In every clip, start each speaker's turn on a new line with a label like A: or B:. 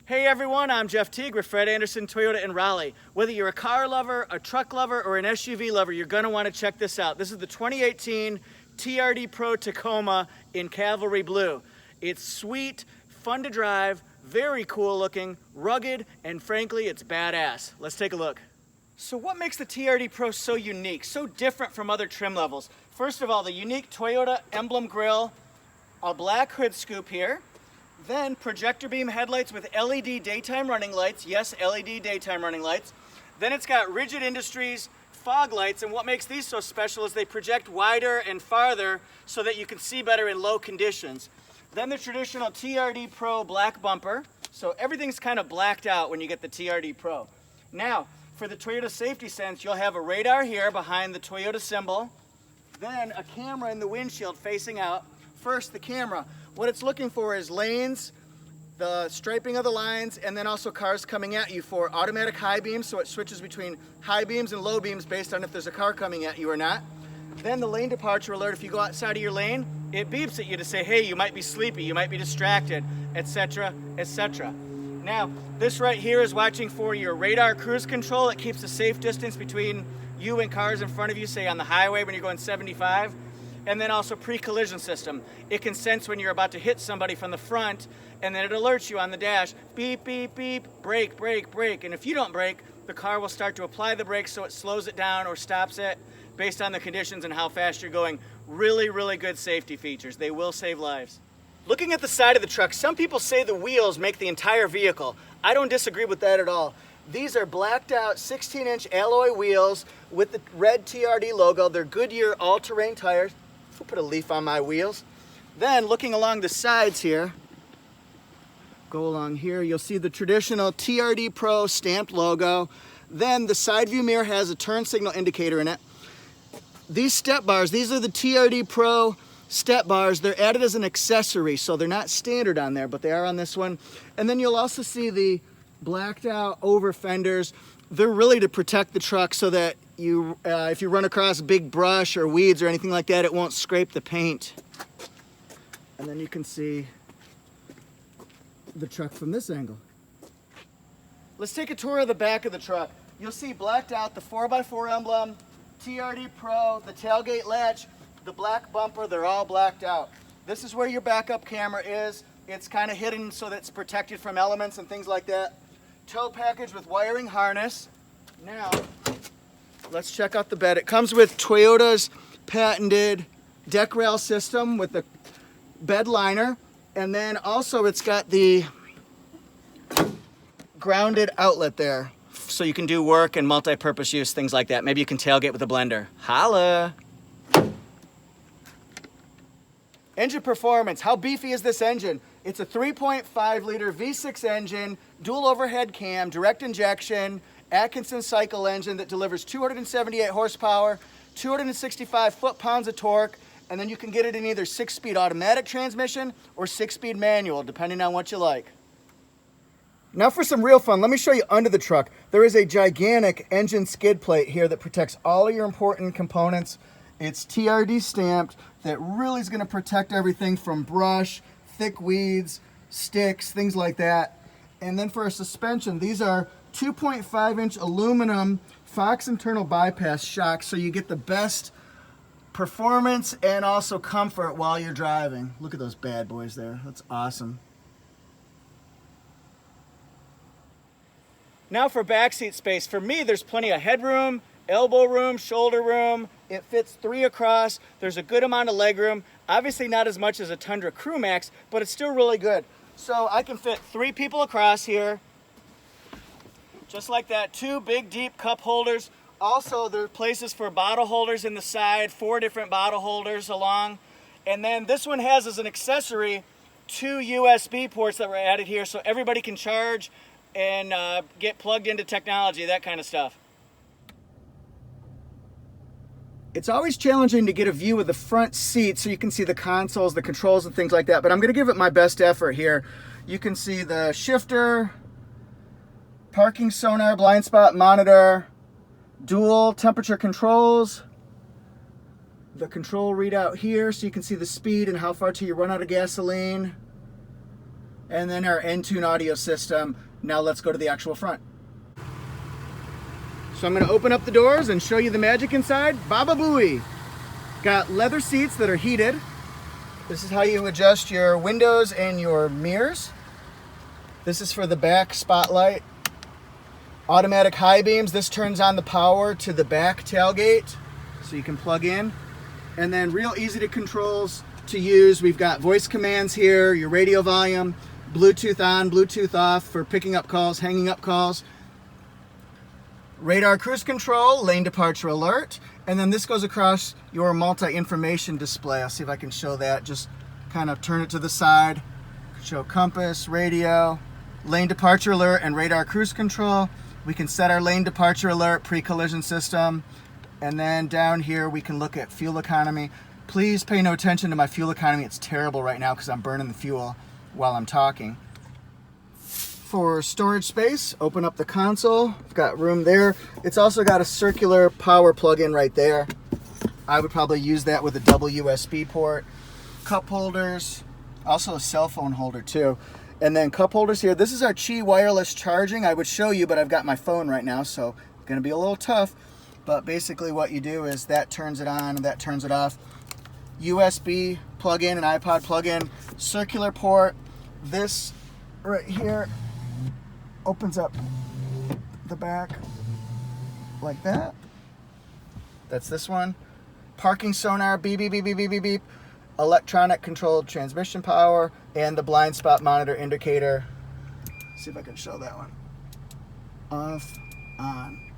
A: Hey everyone, I'm Jeff Teague with Fred Anderson Toyota in Raleigh. Whether you're a car lover, a truck lover, or an SUV lover, you're going to want to check this out. This is the 2018 TRD PRO Tacoma in Cavalry Blue. It's sweet, fun to drive, very cool looking, rugged, and frankly, it's badass. Let's take a look. So what makes the TRD PRO so unique, so different from other trim levels? First of all, the unique Toyota emblem grille, a black hood scoop here, then projector beam headlights with LED daytime running lights. Yes, LED daytime running lights. Then it's got Rigid Industries fog lights, and what makes these so special is they project wider and farther so that you can see better in low conditions. Then the traditional TRD PRO black bumper. So everything's kind of blacked out when you get the TRD PRO. Now, for the Toyota safety sense, you'll have a radar here behind the Toyota symbol, then a camera in the windshield facing out. First, the camera. What it's looking for is lanes, the striping of the lines, and then also cars coming at you for automatic high beams, so it switches between high beams and low beams based on if there's a car coming at you or not. Then the lane departure alert, if you go outside of your lane, it beeps at you to say, hey, you might be sleepy, you might be distracted, etc., etc. Now, this right here is watching for your radar cruise control. It keeps a safe distance between you and cars in front of you, say on the highway when you're going 75. And then also pre-collision system. It can sense when you're about to hit somebody from the front, and then it alerts you on the dash, beep, beep, beep, brake, brake, brake. And if you don't brake, the car will start to apply the brakes so it slows it down or stops it based on the conditions and how fast you're going. Really, really good safety features. They will save lives. Looking at the side of the truck, some people say the wheels make the entire vehicle. I don't disagree with that at all. These are blacked out 16-inch alloy wheels with the red TRD logo. They're Goodyear all-terrain tires. We'll put a leaf on my wheels. Then looking along the sides here, go along here, you'll see the traditional TRD PRO stamped logo. Then the side view mirror has a turn signal indicator in it. These step bars, these are the TRD PRO step bars. They're added as an accessory, so they're not standard on there, but they are on this one. And then you'll also see the blacked out over fenders. They're really to protect the truck so that you, if you run across big brush or weeds or anything like that, it won't scrape the paint. And then you can see the truck from this angle. Let's take a tour of the back of the truck. You'll see blacked out the 4x4 emblem, TRD PRO, the tailgate latch, the black bumper, they're all blacked out. This is where your backup camera is. It's kind of hidden so that it's protected from elements and things like that. Tow package with wiring harness. Now, let's check out the bed. It comes with Toyota's patented deck rail system with the bed liner, and then also it's got the grounded outlet there, so you can do work and multi-purpose use, things like that. Maybe you can tailgate with a blender. Holla! Engine performance. How beefy is this engine? It's a 3.5 liter V6 engine, dual overhead cam, direct injection, Atkinson cycle engine that delivers 278 horsepower, 265 foot-pounds of torque, and then you can get it in either 6-speed automatic transmission or 6-speed manual, depending on what you like. Now for some real fun, let me show you under the truck. There is a gigantic engine skid plate here that protects all of your important components. It's TRD stamped. That really is going to protect everything from brush, thick weeds, sticks, things like that. And then for our suspension, these are 2.5-inch aluminum Fox internal bypass shocks, so you get the best performance and also comfort while you're driving. Look at those bad boys there. That's awesome. Now for backseat space. For me, there's plenty of headroom, elbow room, shoulder room. It fits 3 across. There's a good amount of leg room. Obviously not as much as a Tundra Crew Max, but it's still really good. So I can fit 3 people across here. Just like that. 2 big deep cup holders. Also, there are places for bottle holders in the side, 4 different bottle holders along. And then this one has as an accessory 2 USB ports that were added here so everybody can charge and get plugged into technology, that kind of stuff. It's always challenging to get a view of the front seat so you can see the consoles, the controls, and things like that, but I'm going to give it my best effort here. You can see the shifter, parking sonar, blind spot monitor, dual temperature controls, the control readout here so you can see the speed and how far till you run out of gasoline. and then our N-Tune audio system. Now let's go to the actual front. So I'm going to open up the doors and show you the magic inside. Baba Booey! Got leather seats that are heated. This is how you adjust your windows and your mirrors. This is for the back spotlight. Automatic high beams. This turns on the power to the back tailgate so you can plug in. And then real easy to controls to use. We've got voice commands here, your radio volume, Bluetooth on, Bluetooth off for picking up calls, hanging up calls. Radar cruise control, lane departure alert. And then this goes across your multi-information display. I'll see if I can show that. Just kind of turn it to the side. Show compass, radio, lane departure alert, and radar cruise control. We can set our lane departure alert, pre-collision system. And then down here we can look at fuel economy. Please pay no attention to my fuel economy. It's terrible right now because I'm burning the fuel while I'm talking. For storage space, open up the console. I've got room there. It's also got a circular power plug-in right there. I would probably use that with a double USB port. Cup holders, also a cell phone holder too. And then cup holders here. This is our Qi wireless charging. I would show you, but I've got my phone right now, so it's gonna be a little tough. But basically what you do is that turns it on and that turns it off. USB plug-in and iPod plug-in, circular port. This right here opens up the back like that. That's this one. Parking sonar, beep, beep, beep, beep, beep, beep, beep. Electronic controlled transmission power, and the blind spot monitor indicator. See if I can show that one. Off, on.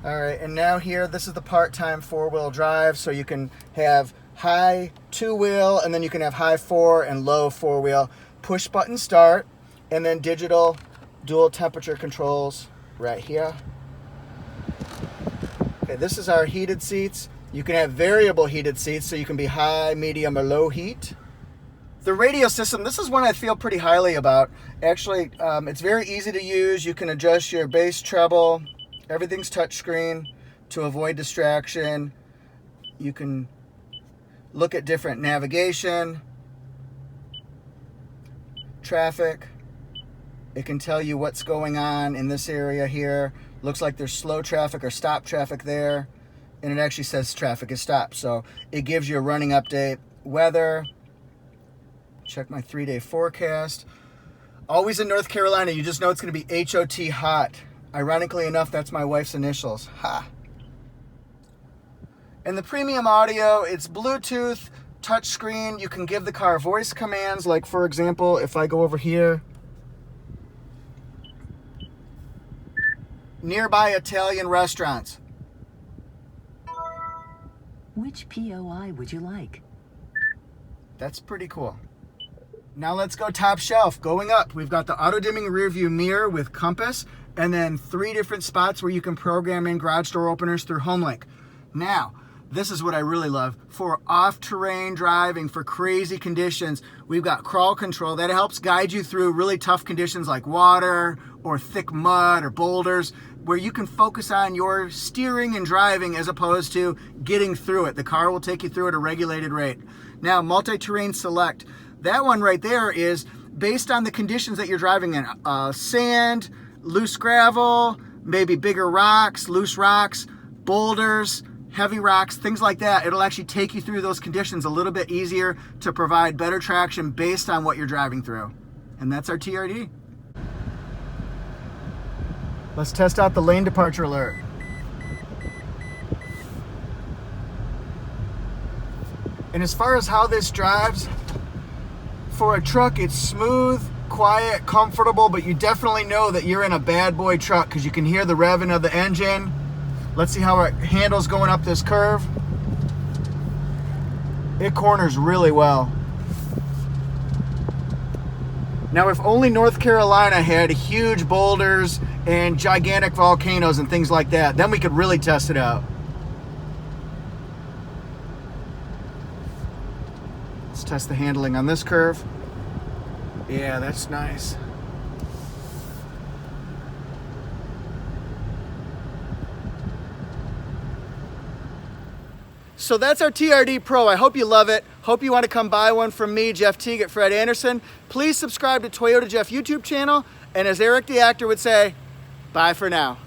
A: All right, and now here, this is the part-time four-wheel drive, so you can have high two-wheel, and then you can have high four and low four-wheel. Push-button start, and then digital dual temperature controls right here. Okay, this is our heated seats. You can have variable heated seats, so you can be high, medium, or low heat. The radio system, this is one I feel pretty highly about. Actually, it's very easy to use. You can adjust your bass, treble. Everything's touchscreen to avoid distraction. You can look at different navigation, traffic. It can tell you what's going on in this area here. Looks like there's slow traffic or stop traffic there. And it actually says traffic is stopped. So it gives you a running update. Weather. Check my 3-day forecast. Always in North Carolina, you just know it's going to be HOT hot. Ironically enough, that's my wife's initials. Ha. And the premium audio, it's Bluetooth, touchscreen. You can give the car voice commands. Like, for example, if I go over here, nearby Italian restaurants.
B: Which POI would you like?
A: That's pretty cool. Now let's go top shelf. Going up, we've got the auto-dimming rear view mirror with compass, and then 3 different spots where you can program in garage door openers through HomeLink. Now, this is what I really love. For off-terrain driving, for crazy conditions, we've got crawl control that helps guide you through really tough conditions like water or thick mud or boulders, where you can focus on your steering and driving as opposed to getting through it. The car will take you through at a regulated rate. Now, multi-terrain select. That one right there is based on the conditions that you're driving in. Sand, loose gravel, maybe bigger rocks, loose rocks, boulders, heavy rocks, things like that. It'll actually take you through those conditions a little bit easier to provide better traction based on what you're driving through. And that's our TRD. Let's test out the lane departure alert. And as far as how this drives, for a truck, it's smooth, quiet, comfortable, but you definitely know that you're in a bad boy truck because you can hear the revving of the engine. Let's see how it handles going up this curve. It corners really well. Now, if only North Carolina had huge boulders and gigantic volcanoes and things like that, then we could really test it out. Let's test the handling on this curve. Yeah, that's nice. So that's our TRD Pro. I hope you love it. Hope you want to come buy one from me, Jeff Teague at Fred Anderson. Please subscribe to Toyota Jeff YouTube channel. And as Eric the actor would say, bye for now.